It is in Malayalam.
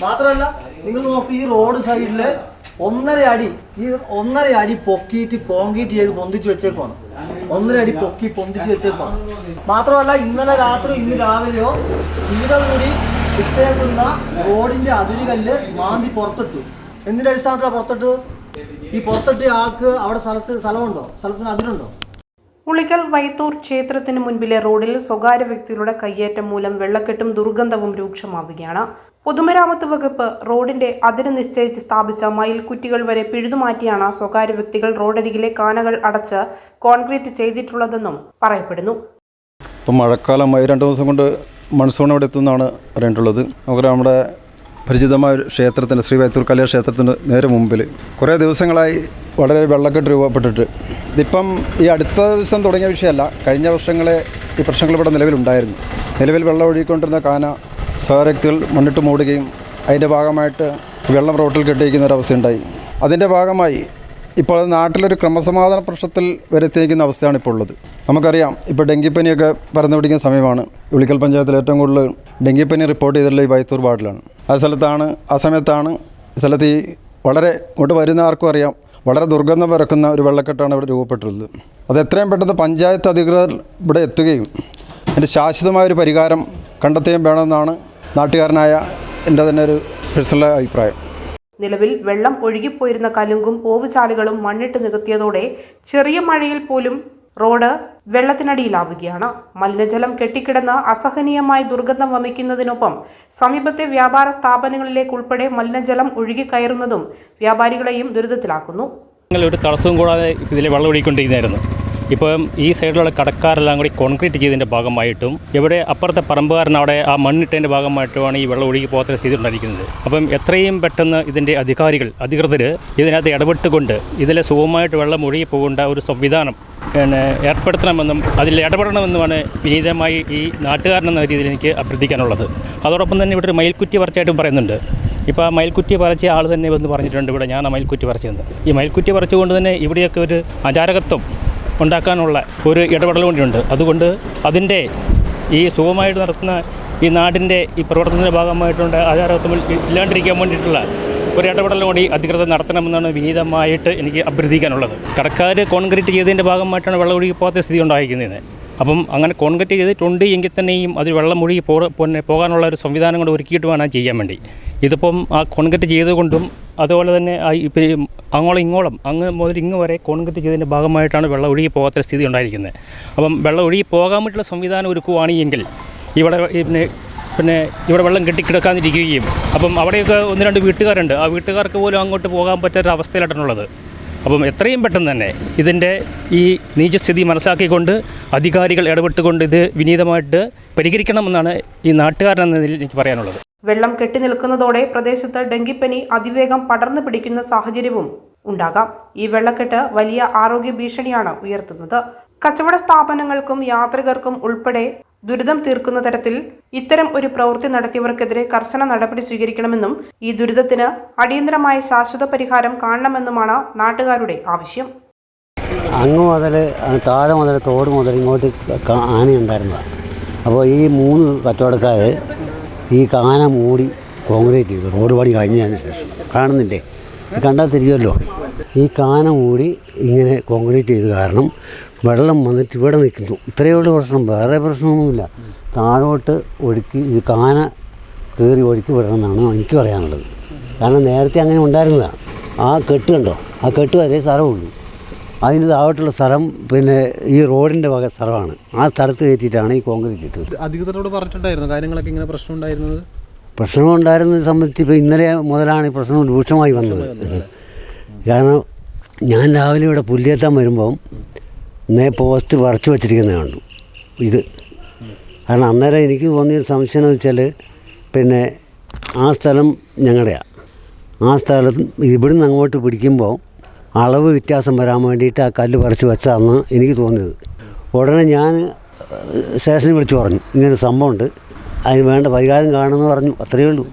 മാത്രമല്ല നിങ്ങൾ നോക്കി ഈ റോഡ് സൈഡില് 1.5 അടി പൊക്കിയിട്ട് കോൺക്രീറ്റ് ചെയ്ത് പൊന്തിച്ച് വെച്ചേക്കാണ്. 1.5 അടി പൊക്കി പൊന്തിച്ച് വെച്ചേക്കാണ്. മാത്രമല്ല ഇന്നലെ രാത്രി ഇന്ന് രാവിലെയോ ഇവിടെ കൂടി ഇട്ടേക്കുന്ന റോഡിന്റെ അതിരുകല്ല് മാന്തി പുറത്തിട്ടു. എന്തിന്റെ അടിസ്ഥാനത്തിലാണ് പുറത്തിട്ട്? ഈ പുറത്തിട്ട് ആൾക്ക് അവിടെ സ്ഥലത്തിന് അതിരുണ്ടോ? ഉളിക്കൽ വൈത്തൂർ ക്ഷേത്രത്തിന് മുൻപിലെ റോഡിൽ സ്വകാര്യ വ്യക്തികളുടെ കയ്യേറ്റം മൂലം വെള്ളക്കെട്ടും ദുർഗന്ധവും രൂക്ഷമാവുകയാണ്. പൊതുമരാമത്ത് വകുപ്പ് റോഡിന്റെ അതിര് നിശ്ചയിച്ച് സ്ഥാപിച്ച മയിൽക്കുറ്റികൾ വരെ പിഴുതുമാറ്റിയാണ് സ്വകാര്യ വ്യക്തികൾ റോഡരികിലെ കാനകൾ അടച്ച് കോൺക്രീറ്റ് ചെയ്തിട്ടുള്ളതെന്നും പറയപ്പെടുന്നു. ഇപ്പം മഴക്കാലം 2 ദിവസം കൊണ്ട് മൺസൂൺ ഇവിടെ എത്തുന്നതാണ് അറിഞ്ഞിട്ടുള്ളത്. നമുക്ക് നമ്മുടെ പരിചിതമായ ഒരു ക്ഷേത്രത്തിന്, ശ്രീ വൈത്തൂർ കല്യാണ ക്ഷേത്രത്തിന് നേരെ മുമ്പിൽ കുറേ ദിവസങ്ങളായി വളരെ വെള്ളക്കെട്ട് രൂപപ്പെട്ടിട്ട്, ഇതിപ്പം ഈ അടുത്ത ദിവസം തുടങ്ങിയ വിഷയമല്ല. കഴിഞ്ഞ വർഷങ്ങളെ ഈ പ്രശ്നങ്ങൾ ഇവിടെ നിലവിലുണ്ടായിരുന്നു. നിലവിൽ വെള്ളം ഒഴുകിക്കൊണ്ടിരുന്ന കാന സ്വകാര്യക്തികൾ മണ്ണിട്ട് മൂടുകയും അതിൻ്റെ ഭാഗമായിട്ട് വെള്ളം റോട്ടിൽ കെട്ടിയിരിക്കുന്ന ഒരവസ്ഥയുണ്ടായി. അതിൻ്റെ ഭാഗമായി ഇപ്പോൾ നാട്ടിലൊരു ക്രമസമാധാന പ്രശ്നത്തിൽ വരുത്തിയിരിക്കുന്ന അവസ്ഥയാണ് ഇപ്പോൾ ഉള്ളത്. നമുക്കറിയാം, ഇപ്പോൾ ഡെങ്കിപ്പനിയൊക്കെ പരന്നു പിടിക്കുന്ന സമയമാണ്. ഉളിക്കൽ പഞ്ചായത്തിൽ ഏറ്റവും കൂടുതൽ ഡെങ്കിപ്പനി റിപ്പോർട്ട് ചെയ്തിട്ടുള്ള ഈ വൈത്തൂർ വാർഡിലാണ്. ആ സമയത്താണ് ഈ സ്ഥലത്ത് ഈ വളരെ ഇങ്ങോട്ട് വരുന്ന ആർക്കും അറിയാം, വളരെ ദുർഗന്ധം പരക്കുന്ന ഒരു വെള്ളക്കെട്ടാണ് ഇവിടെ രൂപപ്പെട്ടിട്ടുള്ളത്. അത് എത്രയും പെട്ടെന്ന് പഞ്ചായത്ത് അധികൃതർ ഇവിടെ എത്തുകയും അതിൻ്റെ ശാശ്വതമായൊരു പരിഹാരം കണ്ടെത്തുകയും വേണമെന്നാണ് നാട്ടുകാരനായ എൻ്റെ തന്നെ ഒരു പേഴ്സണൽ അഭിപ്രായം. നിലവിൽ വെള്ളം ഒഴുകിപ്പോയിരുന്ന കലുങ്കും ഓവുചാലുകളും മണ്ണിട്ട് നികത്തിയതോടെ ചെറിയ മഴയിൽ പോലും റോഡ് വെള്ളത്തിനടിയിലാവുകയാണ്. മലിനജലം കെട്ടിക്കിടന്ന് അസഹനീയമായി ദുർഗന്ധം വമിക്കുന്നതിനൊപ്പം സമീപത്തെ വ്യാപാര സ്ഥാപനങ്ങളിലേക്കുൾപ്പെടെ മലിനജലം ഒഴുകിക്കയറുന്നതും വ്യാപാരികളെയും ദുരിതത്തിലാക്കുന്നു. ഒരു തടസ്സവും കൂടാതെ ഇതിൽ വെള്ളം ഒഴുകിക്കൊണ്ടിരിക്കുന്നതായിരുന്നു. ഇപ്പം ഈ സൈഡിലുള്ള കടക്കാരെല്ലാം കൂടി കോൺക്രീറ്റ് ചെയ്തതിൻ്റെ ഭാഗമായിട്ടും ഇവിടെ അപ്പുറത്തെ പറമ്പുകാരൻ അവിടെ ആ മണ്ണിട്ടതിൻ്റെ ഭാഗമായിട്ടുമാണ് ഈ വെള്ളം ഒഴുകി പോകാത്ത സ്ഥിതി ഉണ്ടായിരിക്കുന്നത്. അപ്പം എത്രയും പെട്ടെന്ന് ഇതിൻ്റെ അധികൃതർ ഇതിനകത്ത് ഇടപെട്ടുകൊണ്ട് ഇതിലെ സുഗമമായിട്ട് വെള്ളം ഒഴുകി പോകേണ്ട ഒരു സംവിധാനം ഏർപ്പെടുത്തണമെന്നും അതിൽ ഇടപെടണമെന്നുമാണ് വിനീതമായി ഈ നാട്ടുകാരനെന്ന രീതിയിൽ എനിക്ക് അഭ്യർത്ഥിക്കാനുള്ളത്. അതോടൊപ്പം തന്നെ ഇവിടെ ഒരു മയിൽക്കുറ്റി പറിച്ചായിട്ടും പറയുന്നുണ്ട്. ഇപ്പോൾ ആ മയിൽക്കുറ്റി പറിച്ച ആൾ തന്നെ വന്ന് പറഞ്ഞിട്ടുണ്ട്, ഇവിടെ ഞാൻ ആ മയിൽക്കുറ്റി പറിച്ചതെന്ന്. ഈ മയിൽക്കുറ്റി പറിച്ചുകൊണ്ട് തന്നെ ഇവിടെയൊക്കെ ഒരു അരാജകത്വം ഉണ്ടാക്കാനുള്ള ഒരു ഇടപെടൽ കൂടിയുണ്ട്. അതുകൊണ്ട് അതിൻ്റെ ഈ സുഖമായിട്ട് നടത്തുന്ന ഈ നാടിൻ്റെ ഈ പ്രവർത്തനത്തിൻ്റെ ഭാഗമായിട്ടുണ്ട് അരാജകത്വം ഇല്ലാണ്ടിരിക്കാൻ വേണ്ടിയിട്ടുള്ള ഒരു ഇടപെടൽ കൂടി അധികൃതർ നടത്തണമെന്നാണ് വിനീതമായിട്ട് എനിക്ക് അഭ്യർത്ഥിക്കാനുള്ളത്. കടക്കാർ കോൺക്രീറ്റ് ചെയ്തതിൻ്റെ ഭാഗമായിട്ടാണ് വെള്ളം ഒഴുകി പോകാത്ത സ്ഥിതി ഉണ്ടായിരിക്കുന്നത്. അപ്പം അങ്ങനെ കോൺക്രീറ്റ് ചെയ്തിട്ടുണ്ട് എങ്കിൽ തന്നെയും അതിൽ വെള്ളം ഒഴുകി പോകാനുള്ള ഒരു സംവിധാനം കൂടെ ഒരുക്കിയിട്ട് വേണം ചെയ്യാൻ വേണ്ടി. ഇതിപ്പം ആ കോൺക്രീറ്റ് ചെയ്തുകൊണ്ടും അതുപോലെ തന്നെ ഇപ്പം അങ്ങോളം അങ്ങ് മുതൽ ഇങ്ങ് വരെ കോൺക്രീറ്റ് ചെയ്തതിൻ്റെ ഭാഗമായിട്ടാണ് വെള്ളം ഒഴുകി പോകാത്ത സ്ഥിതി ഉണ്ടായിരിക്കുന്നത്. അപ്പം വെള്ളം ഒഴുകി പോകാൻ വേണ്ടിയുള്ള സംവിധാനം ഒരുക്കുകയാണെങ്കിൽ പിന്നെ ഇവിടെ വെള്ളം കെട്ടിക്കിടക്കാതിരിക്കുകയും അപ്പം അവിടെയൊക്കെ 1-2 വീട്ടുകാരുണ്ട്. ആ വീട്ടുകാർക്ക് പോലും അങ്ങോട്ട് പോകാൻ പറ്റാത്ത അവസ്ഥയിലായിട്ടുള്ളത്. അപ്പം എത്രയും പെട്ടെന്ന് തന്നെ ഇതിൻ്റെ ഈ നീചസ്ഥിതി മനസ്സിലാക്കിക്കൊണ്ട് അധികാരികൾ ഇടപെട്ടുകൊണ്ട് ഇത് വിനീതമായിട്ട് പരിഹരിക്കണമെന്നാണ് ഈ നാട്ടുകാരനെന്നതിൽ എനിക്ക് പറയാനുള്ളത്. വെള്ളം കെട്ടി നിൽക്കുന്നതോടെ പ്രദേശത്ത് ഡെങ്കിപ്പനി അതിവേഗം പടർന്നു പിടിക്കുന്ന സാഹചര്യവും ഉണ്ടാകാം. ഈ വെള്ളക്കെട്ട് വലിയ ആരോഗ്യ ഭീഷണിയാണ് ഉയർത്തുന്നത്. കച്ചവട സ്ഥാപനങ്ങൾക്കും യാത്രികർക്കും ഉൾപ്പെടെ ദുരിതം തീർക്കുന്ന തരത്തിൽ ഇത്തരം ഒരു പ്രവൃത്തി നടത്തിയവർക്കെതിരെ കർശന നടപടി സ്വീകരിക്കണമെന്നും ഈ ദുരിതത്തിന് അടിയന്തരമായ ശാശ്വത പരിഹാരം കാണണമെന്നുമാണ് നാട്ടുകാരുടെ ആവശ്യം. അങ്ങ് മുതൽ താഴെ മുതൽ തോട് മുതൽ ഇങ്ങോട്ട് ആനയുണ്ടായിരുന്നതാണ്. അപ്പോൾ ഈ 3 കച്ചവടക്കാർ ഈ കാന മൂടി കോൺക്രീറ്റ് ചെയ്തു. റോഡ് പണി കഴിഞ്ഞതിന് ശേഷം കാണുന്നില്ലേ, കണ്ടാൽ തിരിയുമല്ലോ. ഈ കാന മൂടി ഇങ്ങനെ കോൺക്രീറ്റ് ചെയ്ത് കാരണം വെള്ളം വന്നിട്ട് ഇവിടെ നിൽക്കുന്നു. ഇത്രയേ ഉള്ളൂ പ്രശ്നം, വേറെ പ്രശ്നമൊന്നുമില്ല. താഴോട്ട് ഒഴുക്കി ഇത് കാന കയറി ഒഴുക്കി വിടണമെന്നാണ് എനിക്ക് പറയാനുള്ളത്. കാരണം നേരത്തെ അങ്ങനെ ഉണ്ടായിരുന്നതാണ്. ആ കെട്ട് കണ്ടോ, ആ കെട്ട് അതേ സ്ഥലമുള്ളൂ. അതിന് താഴോട്ടുള്ള സ്ഥലം പിന്നെ ഈ റോഡിൻ്റെ വക സ്ഥലമാണ്. ആ സ്ഥലത്ത് കയറ്റിയിട്ടാണ് ഈ കോൺക്രീറ്റ് ഇട്ടത്. അധികൃതരോട് പറഞ്ഞിട്ടുണ്ടായിരുന്നു കാര്യങ്ങളൊക്കെ ഇങ്ങനെ പ്രശ്നം ഉണ്ടായിരുന്നത്? പ്രശ്നം ഉണ്ടായിരുന്നത് സംബന്ധിച്ച് ഇപ്പോൾ ഇന്നലെ മുതലാണ് ഈ പ്രശ്നം രൂക്ഷമായി വന്നത്. കാരണം ഞാൻ രാവിലെ ഇവിടെ പുല്ലേത്താൻ വരുമ്പം പോസ്റ്റ് പറിച്ചു വച്ചിരിക്കുന്നത് കണ്ടു ഇത്. കാരണം അന്നേരം എനിക്ക് തോന്നിയൊരു സംശയം എന്ന് വെച്ചാൽ പിന്നെ ആ സ്ഥലം ഞങ്ങളുടെയാണ്. ആ സ്ഥലം ഇവിടുന്ന് അങ്ങോട്ട് പിടിക്കുമ്പോൾ അളവ് വ്യത്യാസം വരാൻ വേണ്ടിയിട്ട് ആ കല്ല് പറിച്ച് വെച്ചതാണെന്ന് എനിക്ക് തോന്നിയത്. ഉടനെ ഞാൻ സ്റ്റേഷനിൽ വിളിച്ചു പറഞ്ഞു, ഇങ്ങനെ സംഭവമുണ്ട്, അതിന് വേണ്ട പരിഹാരം കാണുമെന്ന് പറഞ്ഞു. അത്രയേ ഉള്ളൂ.